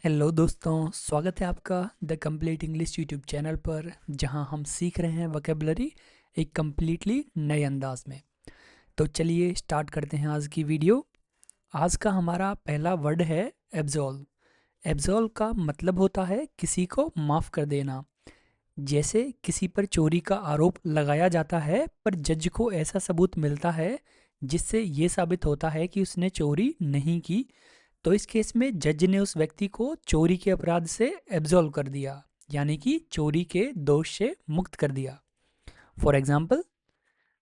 Hello दोस्तों, स्वागत है आपका the complete English YouTube channel पर, जहां हम सीख रहे हैं वोकेबलरी एक कम्प्लीटली नए अंदाज में। तो चलिए स्टार्ट करते हैं आज की वीडियो। आज का हमारा पहला वर्ड है एब्जॉल्व। एब्जॉल्व का मतलब होता है किसी को माफ़ कर देना। जैसे किसी पर चोरी का आरोप लगाया जाता है पर जज को ऐसा सबूत मिलता है जिससे ये साबित होता है कि उसने चोरी नहीं की, तो इस केस में जज ने उस व्यक्ति को चोरी के अपराध से एब्जॉल्व कर दिया, यानी कि चोरी के दोष से मुक्त कर दिया। फॉर एग्जाम्पल,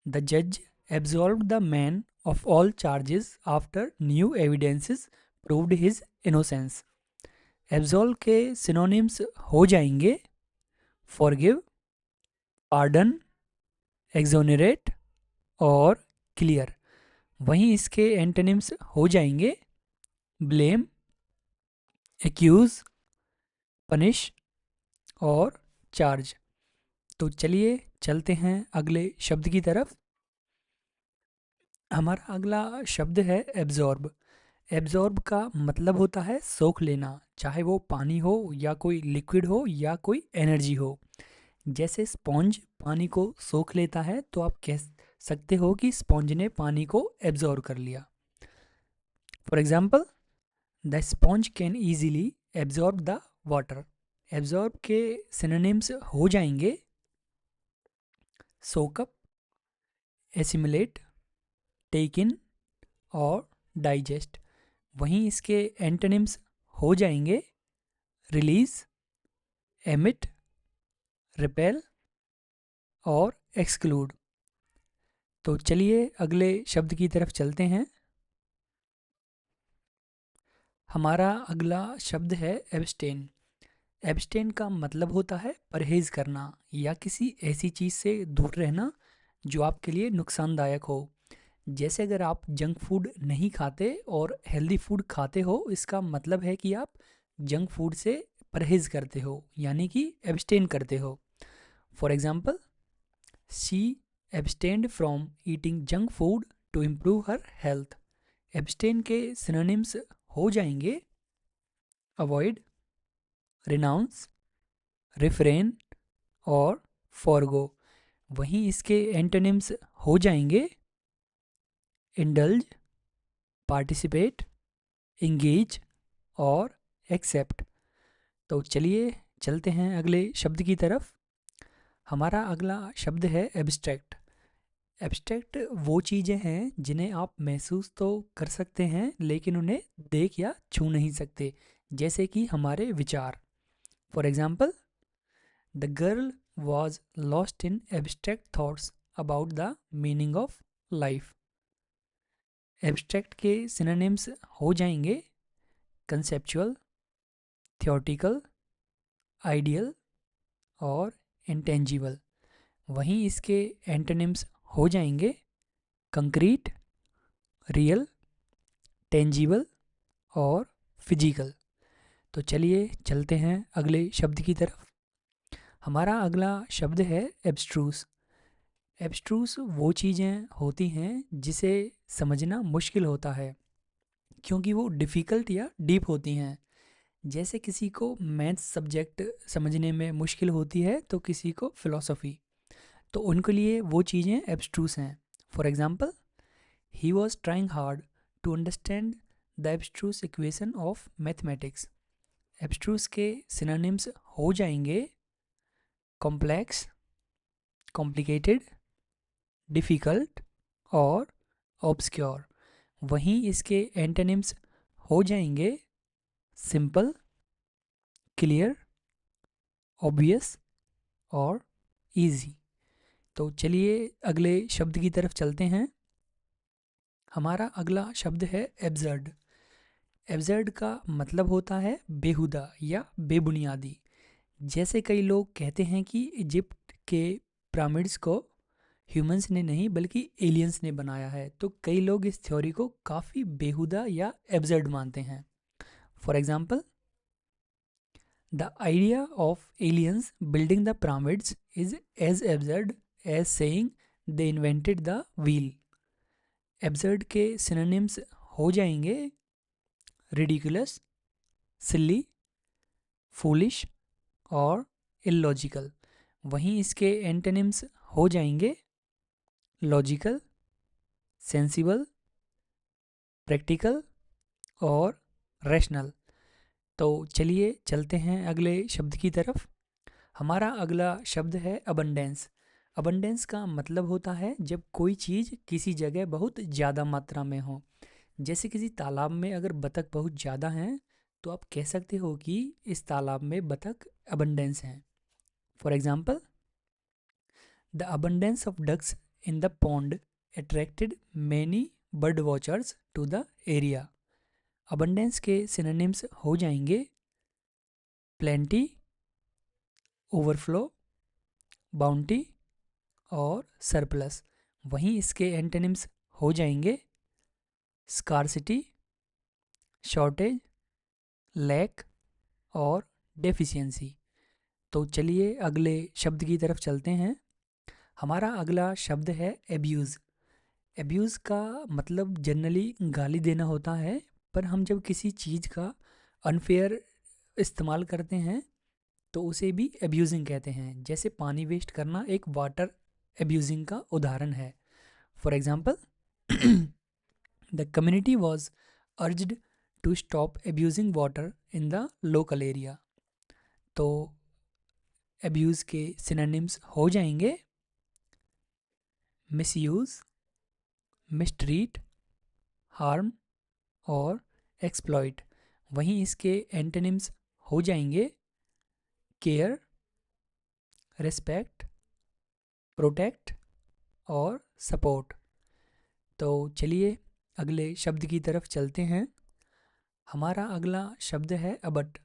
द जज absolve the man of all charges after new evidences proved his innocence. Absolve के सिनोनिम्स हो जाएंगे फॉरगिव, पार्डन, एक्सोनरेट और क्लियर। वहीं इसके एंटोनिम्स हो जाएंगे ब्लेम, एक्यूज, पनिश और चार्ज। तो चलिए चलते हैं अगले शब्द की तरफ। हमारा अगला शब्द है एब्जॉर्ब। एब्जॉर्ब का मतलब होता है सोख लेना, चाहे वो पानी हो या कोई लिक्विड हो या कोई एनर्जी हो। जैसे स्पॉन्ज पानी को सोख लेता है, तो आप कह सकते हो कि स्पॉन्ज ने पानी को एब्जॉर्ब कर लिया। For example, the sponge can easily absorb the water. Absorb के सिनोनिम्स हो जाएंगे सोकअप, एसिमुलेट, टेक इन और डाइजेस्ट। वहीं इसके एंटोनिम्स हो जाएंगे रिलीज, एमिट, रिपेल और एक्सक्लूड। तो चलिए अगले शब्द की तरफ चलते हैं। हमारा अगला शब्द है एब्सटेन। एब्सटेन का मतलब होता है परहेज करना या किसी ऐसी चीज़ से दूर रहना जो आपके लिए नुकसानदायक हो। जैसे अगर आप जंक फूड नहीं खाते और हेल्दी फूड खाते हो, इसका मतलब है कि आप जंक फूड से परहेज करते हो, यानी कि एब्सटेन करते हो। For example, she abstained from eating junk food to improve her health. Abstain के सिनोनिम्स हो जाएंगे अवॉइड, रिनाउंस, रिफ्रेन और फॉरगो। वहीं इसके एंटोनिम्स हो जाएंगे इंडल्ज, पार्टिसिपेट, इंगेज और एक्सेप्ट। तो चलिए चलते हैं अगले शब्द की तरफ। हमारा अगला शब्द है एब्स्ट्रैक्ट। एब्स्ट्रैक्ट वो चीज़ें हैं जिन्हें आप महसूस तो कर सकते हैं लेकिन उन्हें देख या छू नहीं सकते, जैसे कि हमारे विचार। For example, the girl was lost in abstract thoughts about the meaning of life. Abstract के सिनोनिम्स हो जाएंगे कंसेप्चुअल, थियोटिकल, आइडियल और इंटेंजिबल। वहीं इसके एंटोनिम्स हो जाएंगे कंक्रीट, रियल, टेंजिबल और फिजिकल। तो चलिए चलते हैं अगले शब्द की तरफ। हमारा अगला शब्द है एब्स्ट्रूस। एब्स्ट्रूस वो चीज़ें होती हैं जिसे समझना मुश्किल होता है क्योंकि वो डिफ़िकल्ट या डीप होती हैं। जैसे किसी को मैथ्स सब्जेक्ट समझने में मुश्किल होती है तो किसी को फ़िलॉसफ़ी, तो उनके लिए वो चीज़ें एब्स्ट्रूस हैं। For example, he was trying hard to understand the abstruse equation of mathematics. Abstruse के सिनोनिम्स हो जाएंगे कॉम्प्लेक्स, कॉम्प्लिकेटेड, डिफ़िकल्ट और ऑब्सक्योर। वहीं इसके एंटोनिम्स हो जाएंगे सिंपल, क्लियर, ऑब्वियस और इजी। तो चलिए अगले शब्द की तरफ चलते हैं। हमारा अगला शब्द है एब्जर्ड। एब्जर्ड का मतलब होता है बेहुदा या बेबुनियादी। जैसे कई लोग कहते हैं कि इजिप्ट के पिरामिड्स को ह्यूमंस ने नहीं बल्कि एलियंस ने बनाया है, तो कई लोग इस थ्योरी को काफ़ी बेहुदा या एब्जर्ड मानते हैं। For example, the idea of aliens building the pyramids is as absurd as saying they invented the wheel. Absurd के सिनोनिम्स हो जाएंगे रिडिकुलस, सिली, फूलिश और इलॉजिकल। वहीं इसके एंटोनिम्स हो जाएंगे लॉजिकल, सेंसिबल, प्रैक्टिकल और रैशनल। तो चलिए चलते हैं अगले शब्द की तरफ। हमारा अगला शब्द है अबंडेंस। अबंडेंस का मतलब होता है जब कोई चीज़ किसी जगह बहुत ज़्यादा मात्रा में हो। जैसे किसी तालाब में अगर बतख बहुत ज़्यादा हैं तो आप कह सकते हो कि इस तालाब में बतख अबंडेंस हैं। For example, the abundance of ducks in the pond attracted many bird watchers to the area. Abundance के सिनोनिम्स हो जाएंगे प्लेंटी, ओवरफ्लो, बाउंटी और सरप्लस। वहीं इसके एंटोनिम्स हो जाएंगे स्कार्सिटी, शॉर्टेज, लैक और डेफिशिएंसी। तो चलिए अगले शब्द की तरफ चलते हैं। हमारा अगला शब्द है एब्यूज़। एब्यूज़ का मतलब जनरली गाली देना होता है, पर हम जब किसी चीज़ का अनफेयर इस्तेमाल करते हैं तो उसे भी एब्यूजिंग कहते हैं। जैसे पानी वेस्ट करना एक वाटर एब्यूजिंग का उदाहरण है। For example, the community was urged to stop abusing water in the local area. तो एब्यूज़ के सिनोनिम्स हो जाएंगे मिसयूज़, मिसट्रीट, हार्म और एक्सप्लॉइट। वहीं इसके एंटोनिम्स हो जाएंगे केयर, रिस्पेक्ट, प्रोटेक्ट और सपोर्ट। तो चलिए अगले शब्द की तरफ चलते हैं। हमारा अगला शब्द है अबट।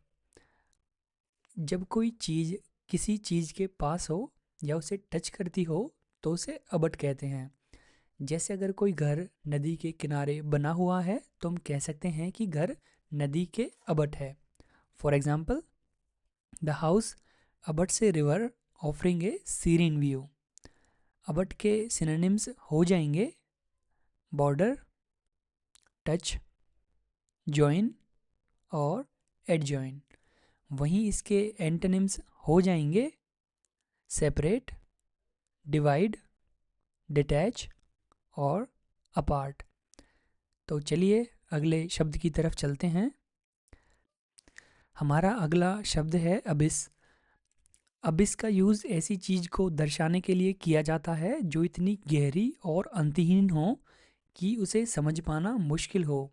जब कोई चीज़ किसी चीज़ के पास हो या उसे टच करती हो तो उसे अबट कहते हैं। जैसे अगर कोई घर नदी के किनारे बना हुआ है तो हम कह सकते हैं कि घर नदी के अबट है। For example, the house abuts a river offering a serene view. Abut के सिनोनिम्स हो जाएंगे बॉर्डर, टच, जॉइन और एडजॉइन। वहीं इसके एंटोनिम्स हो जाएंगे सेपरेट, डिवाइड, डिटैच और अपार्ट। तो चलिए अगले शब्द की तरफ चलते हैं। हमारा अगला शब्द है अबिस। अबिस का यूज़ ऐसी चीज़ को दर्शाने के लिए किया जाता है जो इतनी गहरी और अंतहीन हो कि उसे समझ पाना मुश्किल हो।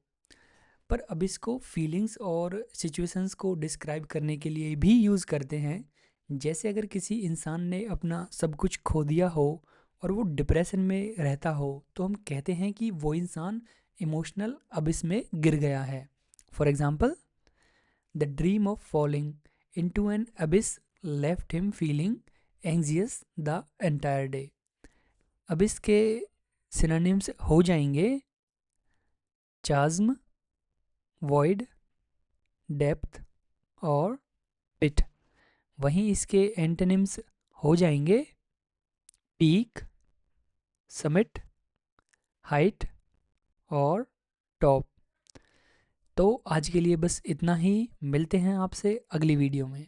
पर अबिस को फीलिंग्स और सिचुएशंस को डिस्क्राइब करने के लिए भी यूज़ करते हैं। जैसे अगर किसी इंसान ने अपना सब कुछ खो दिया हो और वो डिप्रेशन में रहता हो तो हम कहते हैं कि वो इंसान इमोशनल अबिस में गिर गया है। For example, the dream of falling into an abyss left him feeling anxious the entire day. Abyss के सिनोनिम्स हो जाएंगे चाज्म, वॉइड, डेप्थ और पिट। वहीं इसके एंटोनिम्स हो जाएंगे पीक, समिट, हाइट और टॉप। तो आज के लिए बस इतना ही। मिलते हैं आपसे अगली वीडियो में।